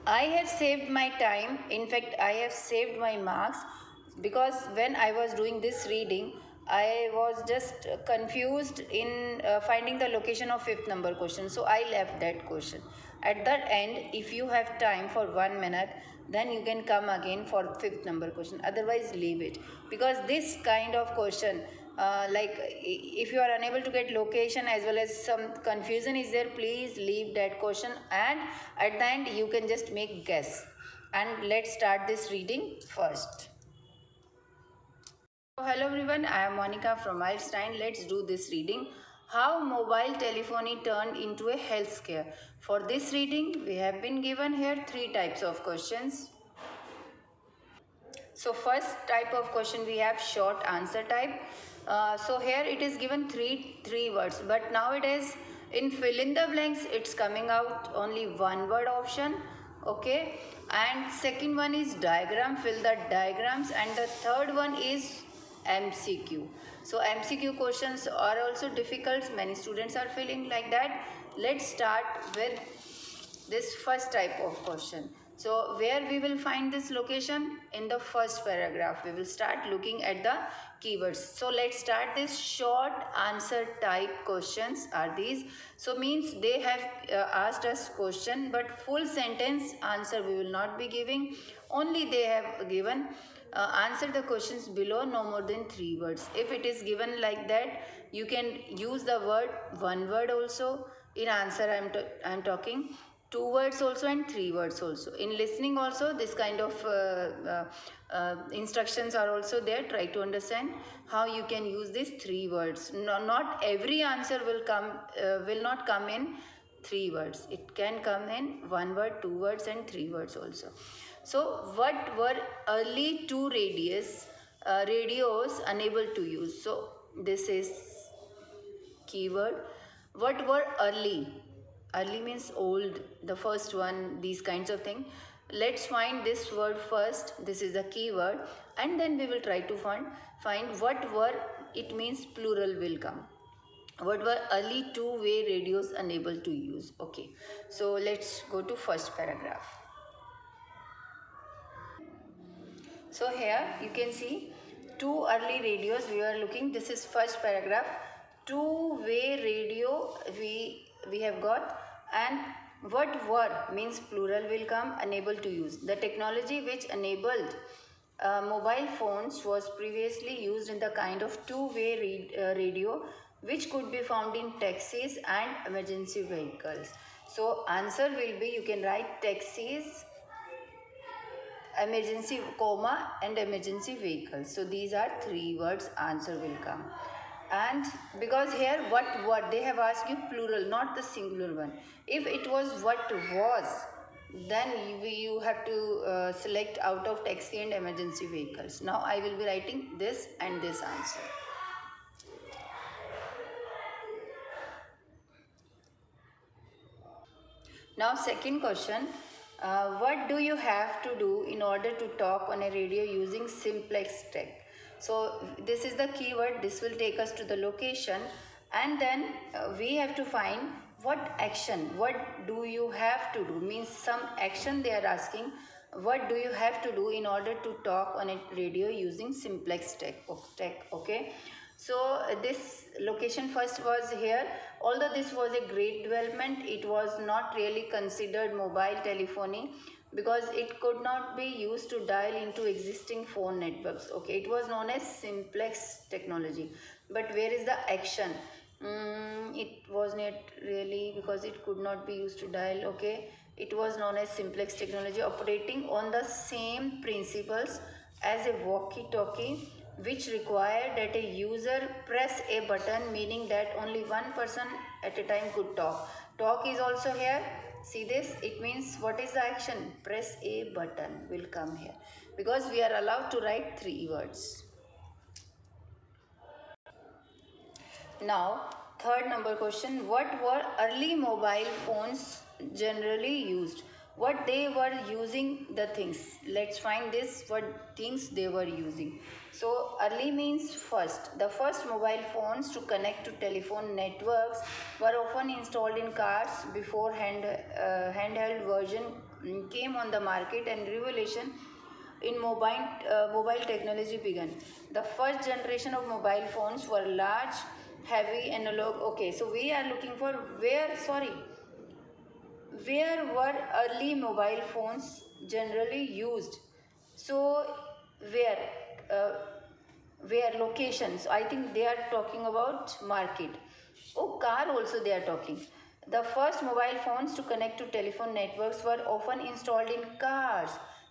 I have saved my time. In fact, I have saved my marks because when I was doing this reading, I was just confused in finding the location of fifth number question. So I left that question. At that end, if you have time for 1 minute, then you can come again for fifth number question. Otherwise, leave it, because this kind of question, if you are unable to get location as well as some confusion is there, please leave that question, and at the end you can just make guess. And let's start this reading first. So hello everyone, I am Monica from Milestone. Let's do this reading. How mobile telephony turned into a health scare. For this reading, we have been given here 3 types of questions. So first type of question we have short answer type. So here it is given three words, but nowadays in fill in the blanks it's coming out only one word option. Okay, and second one is diagram, fill the diagrams, and the third one is MCQ. So MCQ questions are also difficult. Many students are feeling like that. Let's start with this first type of question. So where we will find this location? In the first paragraph we will start looking at the keywords. So let's start this short answer type questions are these. So means they have asked us question, but full sentence answer we will not be giving. Only they have given answer the questions below no more than 3 words. If it is given like that, you can use the word one word also. In answer I am talking 2 words also and 3 words also. In listening also this kind of instructions are also there. Try to understand how you can use these 3 words. No, not every answer will not come in 3 words. It can come in 1 word, 2 words and 3 words also. So what were early two radios unable to use? So this is keyword. What were early? Early means old, the first one, these kinds of thing. Let's find this word first. This is the keyword, and then we will try to find what were, it means plural will come. What were early two-way radios unable to use? Okay, so let's go to first paragraph. So here you can see 2 early radios we are looking. This is first paragraph. Two-way radio we have got, and what were means plural will come, unable to use. The technology which enabled mobile phones was previously used in the kind of two-way radio which could be found in taxis and emergency vehicles. So answer will be, you can write taxis, emergency comma and emergency vehicles. So these are 3 words answer will come. And because here what they have asked you plural, not the singular one. If it was what was, then you have to select out of taxi and emergency vehicles. Now I will be writing this and this answer. Now second question, what do you have to do in order to talk on a radio using simplex text? So this is the keyword, this will take us to the location, and then we have to find what action, what do you have to do, means some action they are asking. What do you have to do in order to talk on a radio using simplex text? Okay. So this location first was here. Although this was a great development, it was not really considered mobile telephony because it could not be used to dial into existing phone networks. Okay, it was known as simplex technology. But where is the action? It was not really, because it could not be used to dial. Okay, it was known as simplex technology, operating on the same principles as a walkie-talkie, which required that a user press a button, meaning that only one person at a time could talk. Talk is also here. See this, it means what is the action? Press a button will come here, because we are allowed to write 3 words. Now third number question, what were early mobile phones generally used? what they were using the things. Let's find this, what things they were using. So early means first. The first mobile phones to connect to telephone networks were often installed in cars before handheld version came on the market, and revolution in mobile technology began. The first generation of mobile phones were large, heavy, analog. Okay, so we are looking for where were early mobile phones generally used. So where uh, where locations, I think they are talking about market. Oh, car also they are talking. The first mobile phones to connect to telephone networks were often installed in cars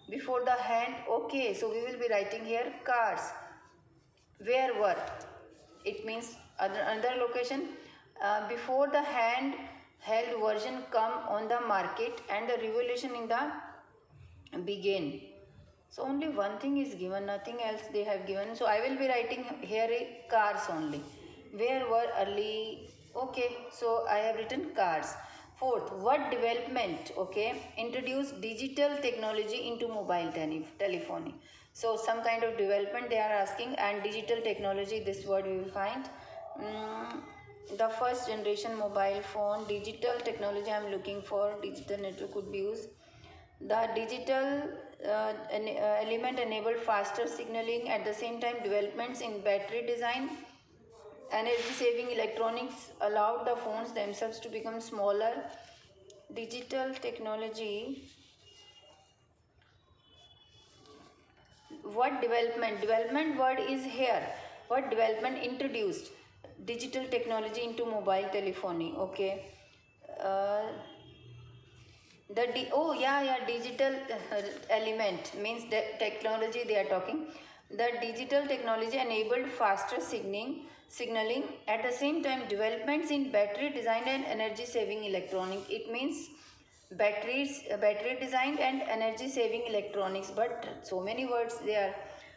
before the hand. Okay, so we will be writing here cars. Where were, it means another location. Before the hand held version come on the market and the revolution in the began. So only one thing is given, nothing else they have given. So I will be writing here cars only. Where were early? Okay, so I have written cars. Fourth, what development, okay, introduced digital technology into mobile telephony. So some kind of development they are asking, and digital technology, this word we will find. The first generation mobile phone, digital technology I am looking for, digital network could be used. The digital element enabled faster signaling. At the same time, developments in battery design, energy saving electronics allowed the phones themselves to become smaller. Digital technology, what development word is here. What development introduced digital technology into mobile telephony? Okay, uh, oh yeah, digital element means the technology they are talking. The digital technology enabled faster signaling. At the same time, developments in battery design and energy saving electronics. It means battery design and energy saving electronics, but so many words there.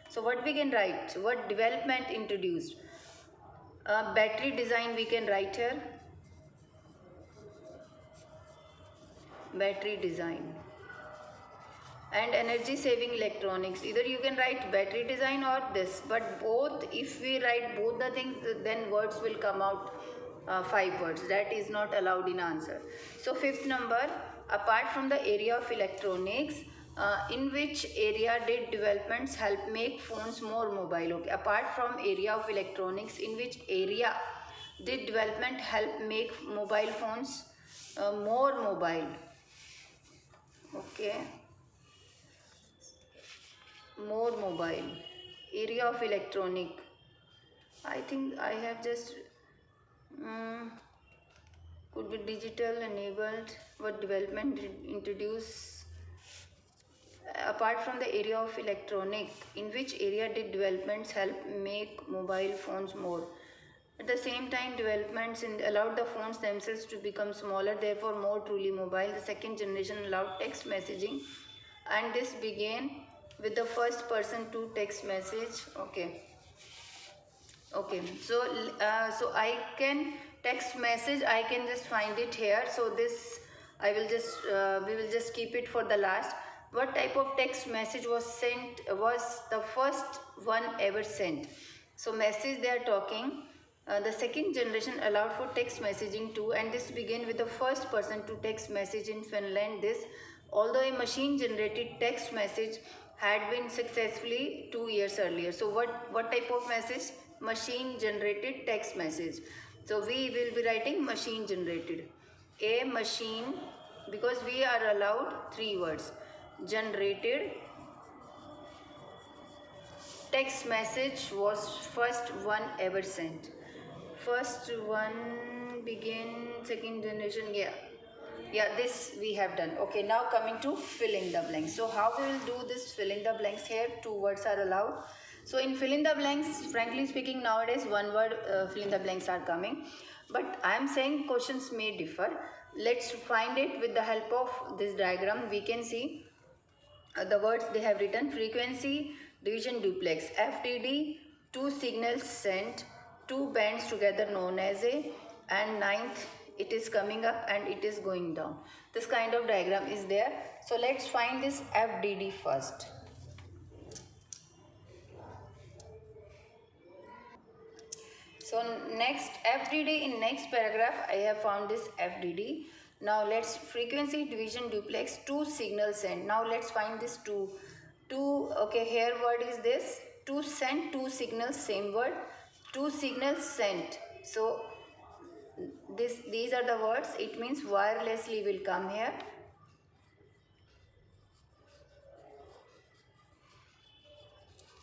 So what we can write, what development introduced? Battery design we can write here, battery design, and energy saving electronics. Either you can write battery design or this, but both, if we write both the things, then words will come out 5 words. That is not allowed in answer. So fifth number, apart from the area of electronics, in which area did developments help make phones more mobile? Okay, apart from area of electronics, in which area did development help make mobile phones more mobile? Okay, more mobile, area of electronic. I think I have just could be digital enabled. What development did introduce apart from the area of electronic? In which area did developments help make mobile phones more? At the same time, developments allowed the phones themselves to become smaller, therefore more truly mobile. The second generation allowed text messaging, and this began with the first person to text message. Okay, so I can text message, I can just find it here. So this I will just we will just keep it for the last. What type of text message was sent, was the first one ever sent? So message they are talking. The second generation allowed for text messaging too, and this began with the first person to text message in Finland. This, although a machine generated text message had been successfully 2 years earlier. So what type of message? Machine generated text message. So we will be writing machine generated. A machine, because we are allowed 3 words. Generated text message was first one ever sent. First one began, second generation, yeah, this we have done. Okay, now coming to fill in the blanks. So how we will do this fill in the blanks? Here 2 words are allowed. So in fill in the blanks, frankly speaking, nowadays 1 word fill in the blanks are coming, but I am saying questions may differ. Let's find it with the help of this diagram. We can see the words they have written: frequency, division, duplex, FDD, 2 signals sent, 2 bands together known as a, and ninth it is coming up and it is going down. This kind of diagram is there. So let's find this FDD first. So next FDD, in next paragraph I have found this FDD. Now let's frequency division duplex, two signals sent. Now let's find this two. Okay, here word is this, two sent, two signals, same word, two signals sent. So these are the words. It means wirelessly will come here.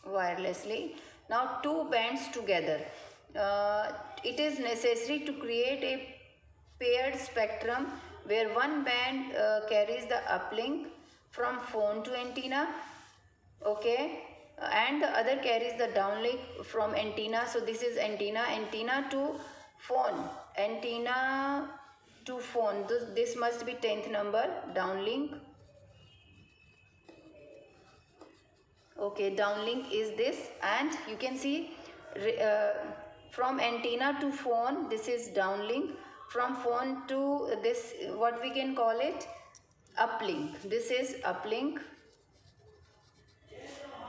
Wirelessly. Now two bands together. It is necessary to create a paired spectrum where one band carries the uplink from phone to antenna, okay, and the other carries the downlink from antenna. So this is antenna to phone, antenna to phone. This must be 10th number, downlink. Okay, downlink is this, and you can see from antenna to phone, this is downlink. From phone to this, what we can call it, uplink. This is uplink.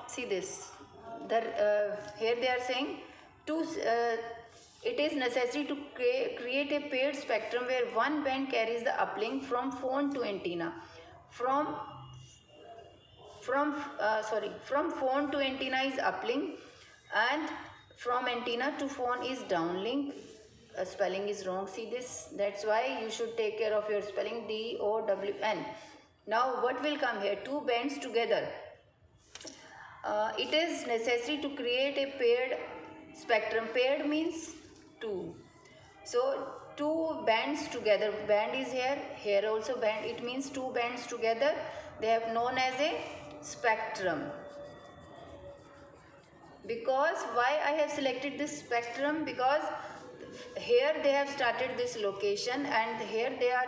See this. Here they are saying it is necessary to create a paired spectrum where one band carries the uplink from phone to antenna. From phone to antenna is uplink, and from antenna to phone is downlink. Spelling is wrong, see this, that's why you should take care of your spelling, DOWN. Now what will come here, two bands together. It is necessary to create a paired spectrum. Paired means two. So two bands together, band is here, here also band, it means two bands together, they have known as a spectrum. Because why I have selected this spectrum, because here they have started this location, and here they are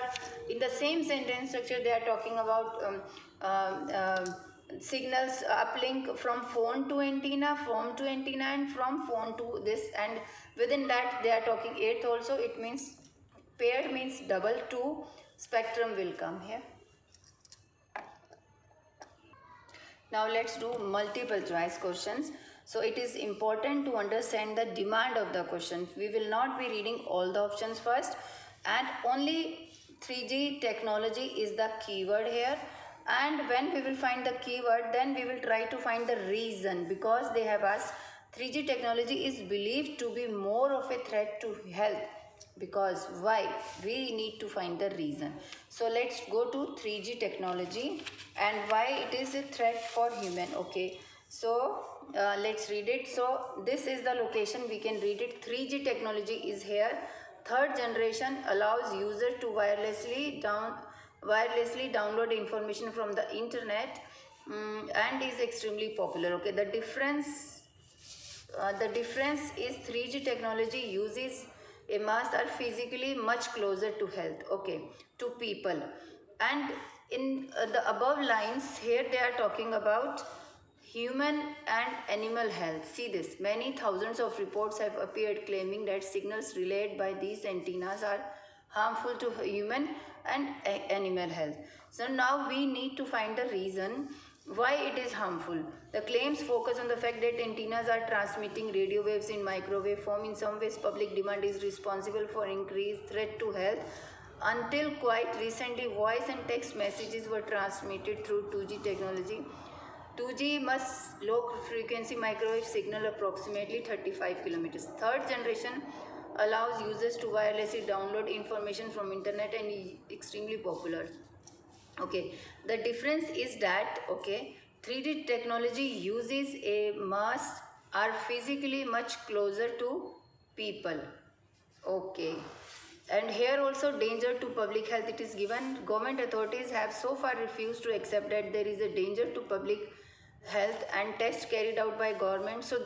in the same sentence structure, they are talking about signals uplink from phone to antenna, and from phone to this, and within that they are talking 8th also. It means paired means double, two spectrum will come here. Now let's do multiple choice questions. So it is important to understand the demand of the question. We will not be reading all the options first, and only 3G technology is the keyword here. And when we will find the keyword, then we will try to find the reason, because they have asked 3G technology is believed to be more of a threat to health. Because why? We need to find the reason. So let's go to 3G technology and why it is a threat for human. Okay, so let's read it. So this is the location, we can read it. 3G technology is here. Third generation allows user to wirelessly download information from the internet, and is extremely popular. Okay, the difference is 3G technology uses a mass are physically much closer to health, okay, to people. And in the above lines here they are talking about human and animal health. See this, many thousands of reports have appeared claiming that signals relayed by these antennas are harmful to human and animal health. So now we need to find the reason why it is harmful. The claims focus on the fact that antennas are transmitting radio waves in microwave form. In some ways, public demand is responsible for increased threat to health. Until quite recently, voice and text messages were transmitted through 2G technology. 2G must low frequency microwave signal approximately 35 kilometers. Third generation allows users to wirelessly download information from internet and is extremely popular. Okay, the difference is that, okay, 3D technology uses a mass are physically much closer to people. Okay, and here also danger to public health it is given. Government authorities have so far refused to accept that there is a danger to public health and tests carried out by government. So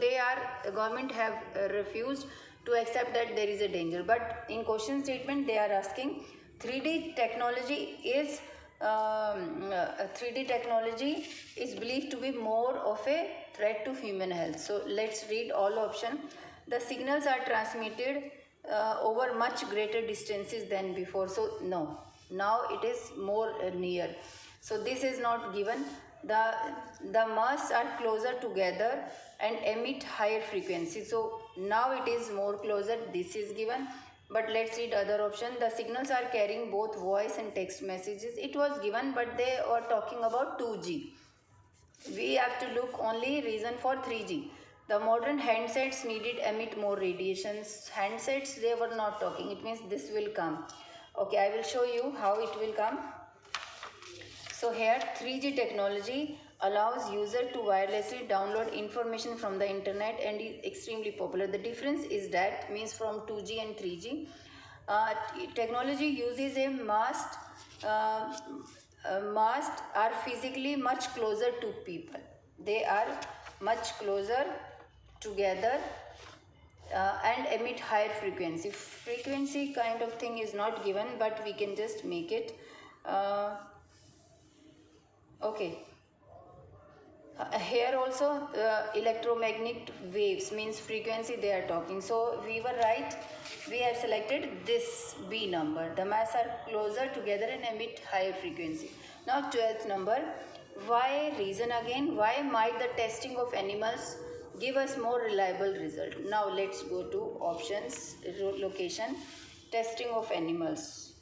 government have refused to accept that there is a danger. But in question statement they are asking 3D technology is 3D technology is believed to be more of a threat to human health. So let's read all option. The signals are transmitted over much greater distances than before. So no, now it is more near. So this is not given. The masts are closer together and emit higher frequency. So now it is more closer. This is given. But let's read other option. The signals are carrying both voice and text messages. It was given, but they are talking about 2G. We have to look only reason for 3G. The modern handsets needed emit more radiations. Handsets, they were not talking. It means this will come. Okay, I will show you how it will come. So here 3G technology allows user to wirelessly download information from the internet and is extremely popular. The difference is that means from 2G and 3G, technology uses a mast. Masts are physically much closer to people. They are much closer together and emit higher frequency. Frequency kind of thing is not given, but we can just make it. Okay. Here also electromagnetic waves means frequency they are talking. So we were right. We have selected this B number. The mass are closer together and emit higher frequency. Now 12th number. Why reason again? Why might the testing of animals give us more reliable result? Now let's go to options, location, testing of animals.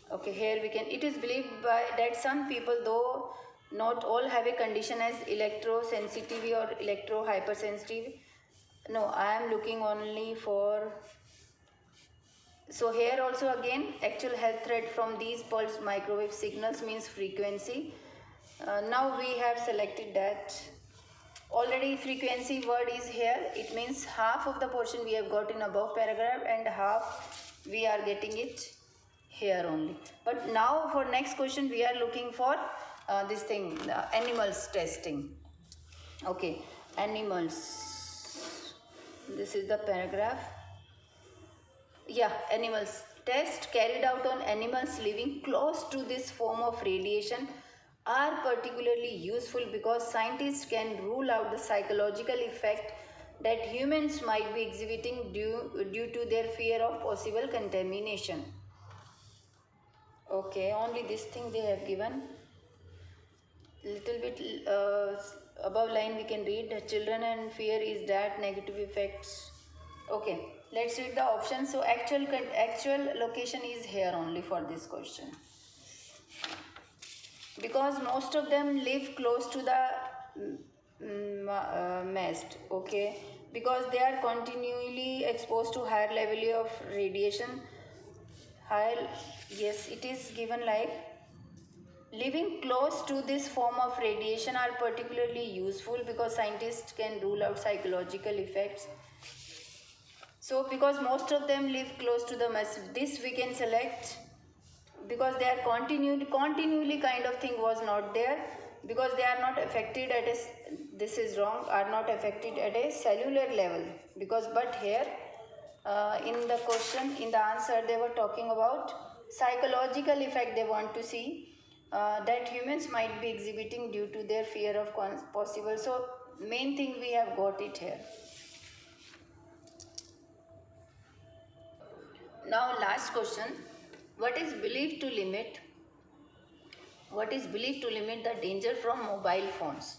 Okay, here we can, it is believed by that some people, though not all, have a condition as electrosensitivity or electrohypersensitivity. No, I am looking only for. So here also again actual health threat from these pulsed microwave signals means frequency. Now we have selected that. Already frequency word is here. It means half of the portion we have got in above paragraph and half we are getting it here only. But now for next question we are looking for this thing, animals testing. Okay, animals. This is the paragraph. Yeah, animals. Tests carried out on animals living close to this form of radiation are particularly useful because scientists can rule out the psychological effect that humans might be exhibiting due to their fear of possible contamination. Okay, only this thing they have given. Little bit above line we can read children and fear is that negative effects. Okay, let's read the options. So actual location is here only for this question, because most of them live close to the mast. Okay, because they are continually exposed to higher level of radiation. Higher, yes, it is given like living close to this form of radiation are particularly useful because scientists can rule out psychological effects. So because most of them live close to the mast, this we can select because they are continually kind of thing was not there, because they are not affected at a, this is wrong, are not affected at a cellular level, because but here in the question, in the answer, they were talking about psychological effect they want to see that humans might be exhibiting due to their fear of possible. So main thing we have got it here. Now last question, what is believed to limit the danger from mobile phones?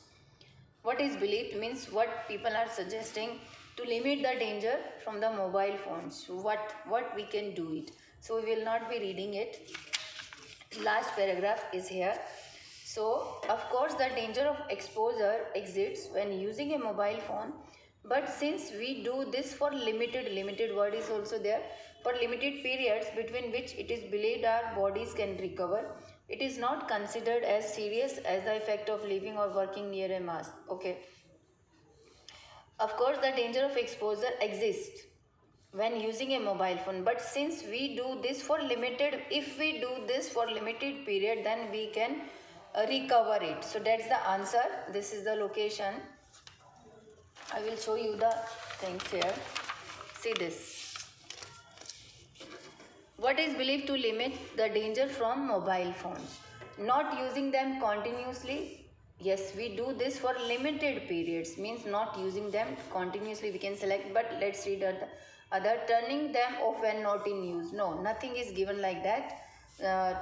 What is believed means what people are suggesting to limit the danger from the mobile phones. What we can do it. So we will not be reading it. Last paragraph is here. So of course the danger of exposure exists when using a mobile phone, but since we do this for limited word is also there, for limited periods between which it is believed our bodies can recover, it is not considered as serious as the effect of living or working near a mast. Okay. Of course the danger of exposure exists when using a mobile phone, but since we do this for limited, if we do this for limited period, then we can recover it. So that's the answer. This is the location. I will show you the things here. See this. What is believed to limit the danger from mobile phones? Not using them continuously. Yes, we do this for limited periods, means not using them continuously we can select, but let's read Other, turning them off when not in use. No, nothing is given like that.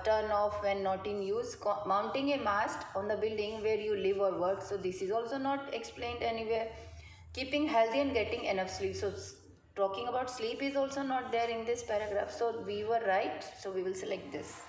Turn off when not in use. Mounting a mast on the building where you live or work. So this is also not explained anywhere. Keeping healthy and getting enough sleep. So talking about sleep is also not there in this paragraph. So we were right. So we will select this.